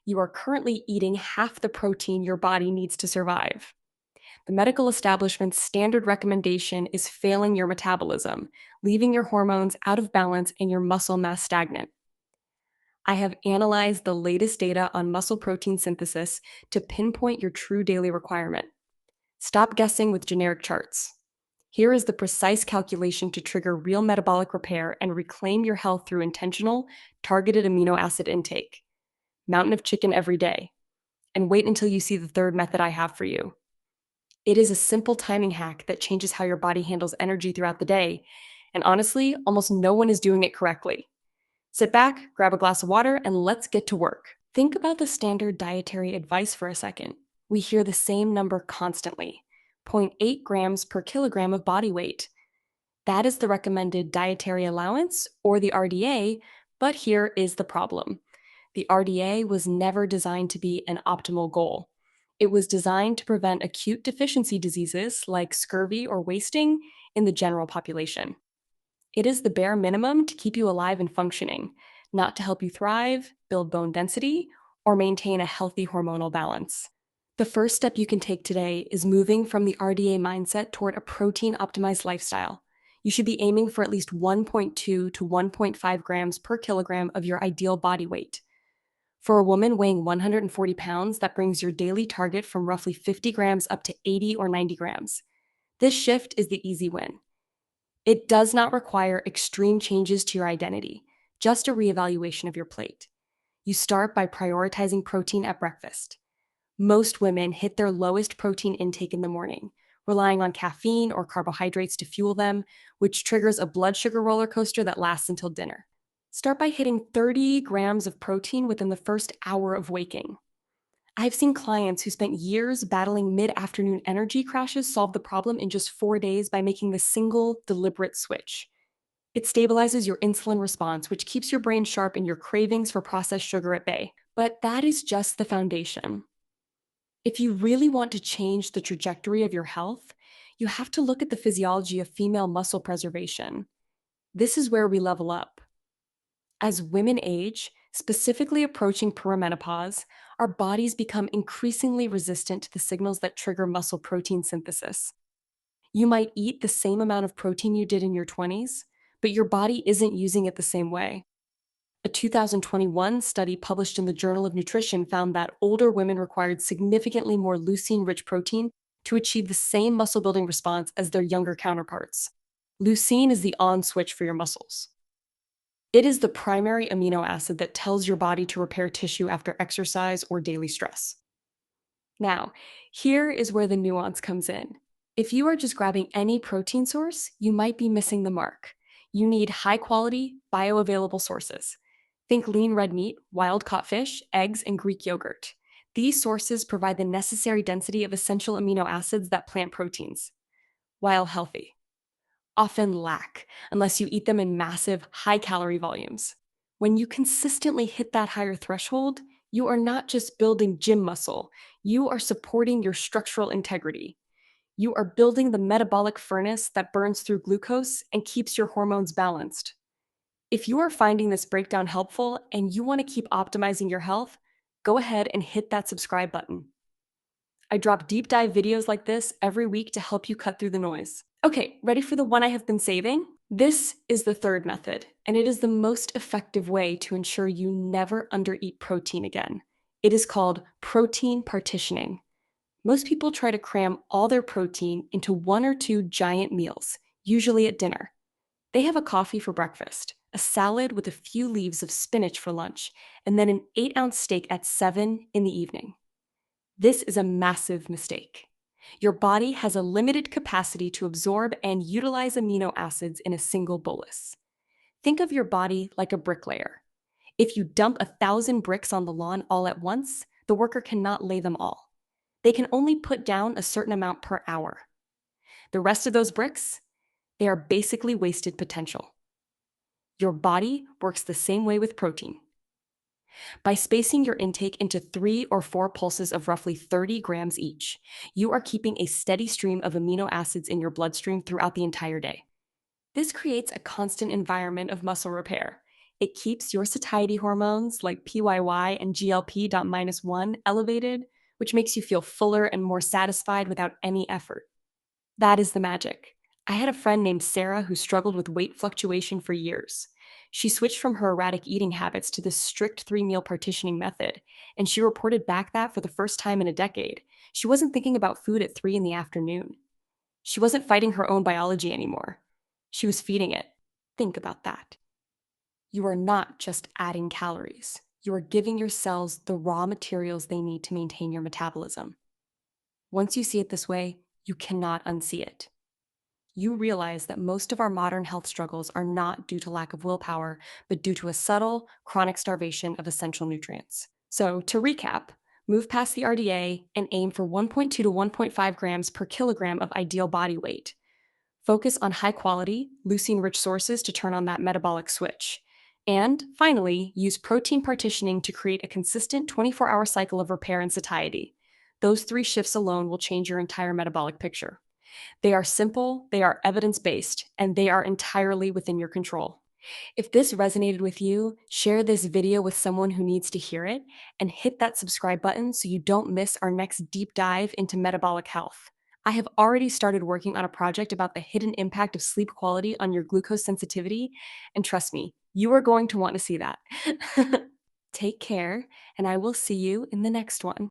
You are currently eating half the protein your body needs to survive. The medical establishment's standard recommendation is failing your metabolism, leaving your hormones out of balance and your muscle mass stagnant. I have analyzed the latest data on muscle protein synthesis to pinpoint your true daily requirement. Stop guessing with generic charts. Here is the precise calculation to trigger real metabolic repair and reclaim your health through intentional, targeted amino acid intake. Mountain of chicken every day. And wait until you see the third method I have for you. It is a simple timing hack that changes how your body handles energy throughout the day. And honestly, almost no one is doing it correctly. Sit back, grab a glass of water, and let's get to work. Think about the standard dietary advice for a second. We hear the same number constantly: zero point 0.8 grams per kilogram of body weight. That is the recommended dietary allowance, or the RDA, but here is the problem. The RDA was never designed to be an optimal goal. It was designed to prevent acute deficiency diseases like scurvy or wasting in the general population. It is the bare minimum to keep you alive and functioning, not to help you thrive, build bone density, or maintain a healthy hormonal balance. The first step you can take today is moving from the RDA mindset toward a protein optimized lifestyle. You should be aiming for at least 1.2 to 1.5 grams per kilogram of your ideal body weight. For a woman weighing 140 pounds, that brings your daily target from roughly 50 grams up to 80 or 90 grams. This shift is the easy win. It does not require extreme changes to your identity, just a reevaluation of your plate. You start by prioritizing protein at breakfast. Most women hit their lowest protein intake in the morning, relying on caffeine or carbohydrates to fuel them, which triggers a blood sugar roller coaster that lasts until dinner. Start by hitting 30 grams of protein within the first hour of waking. I've seen clients who spent years battling mid-afternoon energy crashes solve the problem in just 4 days by making the single, deliberate switch. It stabilizes your insulin response, which keeps your brain sharp and your cravings for processed sugar at bay. But that is just the foundation. If you really want to change the trajectory of your health, you have to look at the physiology of female muscle preservation. This is where we level up. As women age, specifically approaching perimenopause, our bodies become increasingly resistant to the signals that trigger muscle protein synthesis. You might eat the same amount of protein you did in your 20s, but your body isn't using it the same way. A 2021 study published in the Journal of Nutrition found that older women required significantly more leucine-rich protein to achieve the same muscle-building response as their younger counterparts. Leucine is the on switch for your muscles. It is the primary amino acid that tells your body to repair tissue after exercise or daily stress. Now, here is where the nuance comes in. If you are just grabbing any protein source, you might be missing the mark. You need high-quality, bioavailable sources. Think lean red meat, wild-caught fish, eggs, and Greek yogurt. These sources provide the necessary density of essential amino acids that plant proteins, while healthy, often lack unless you eat them in massive, high-calorie volumes. When you consistently hit that higher threshold, you are not just building gym muscle, you are supporting your structural integrity. You are building the metabolic furnace that burns through glucose and keeps your hormones balanced. If you are finding this breakdown helpful and you want to keep optimizing your health, go ahead and hit that subscribe button. I drop deep dive videos like this every week to help you cut through the noise. Okay, ready for the one I have been saving? This is the third method, and it is the most effective way to ensure you never undereat protein again. It is called protein partitioning. Most people try to cram all their protein into 1 or 2 giant meals, usually at dinner. They have a coffee for breakfast, a salad with a few leaves of spinach for lunch, and then an 8-ounce steak at 7 in the evening. This is a massive mistake. Your body has a limited capacity to absorb and utilize amino acids in a single bolus. Think of your body like a bricklayer. If you dump 1,000 bricks on the lawn all at once, the worker cannot lay them all. They can only put down a certain amount per hour. The rest of those bricks, they are basically wasted potential. Your body works the same way with protein. By spacing your intake into 3 or 4 pulses of roughly 30 grams each, you are keeping a steady stream of amino acids in your bloodstream throughout the entire day. This creates a constant environment of muscle repair. It keeps your satiety hormones like PYY and GLP.1 elevated, which makes you feel fuller and more satisfied without any effort. That is the magic. I had a friend named Sarah who struggled with weight fluctuation for years. She switched from her erratic eating habits to this strict 3 meal partitioning method, and she reported back that for the first time in a decade, she wasn't thinking about food at 3 in the afternoon. She wasn't fighting her own biology anymore. She was feeding it. Think about that. You are not just adding calories. You are giving your cells the raw materials they need to maintain your metabolism. Once you see it this way, you cannot unsee it. You realize that most of our modern health struggles are not due to lack of willpower, but due to a subtle, chronic starvation of essential nutrients. So, to recap, move past the RDA and aim for 1.2 to 1.5 grams per kilogram of ideal body weight. Focus on high quality, leucine rich sources to turn on that metabolic switch. And finally, use protein partitioning to create a consistent 24-hour cycle of repair and satiety. Those 3 shifts alone will change your entire metabolic picture. They are simple, they are evidence based, and they are entirely within your control. If this resonated with you, share this video with someone who needs to hear it, and hit that subscribe button so you don't miss our next deep dive into metabolic health. I have already started working on a project about the hidden impact of sleep quality on your glucose sensitivity, and trust me, you are going to want to see that. Take care, and I will see you in the next one.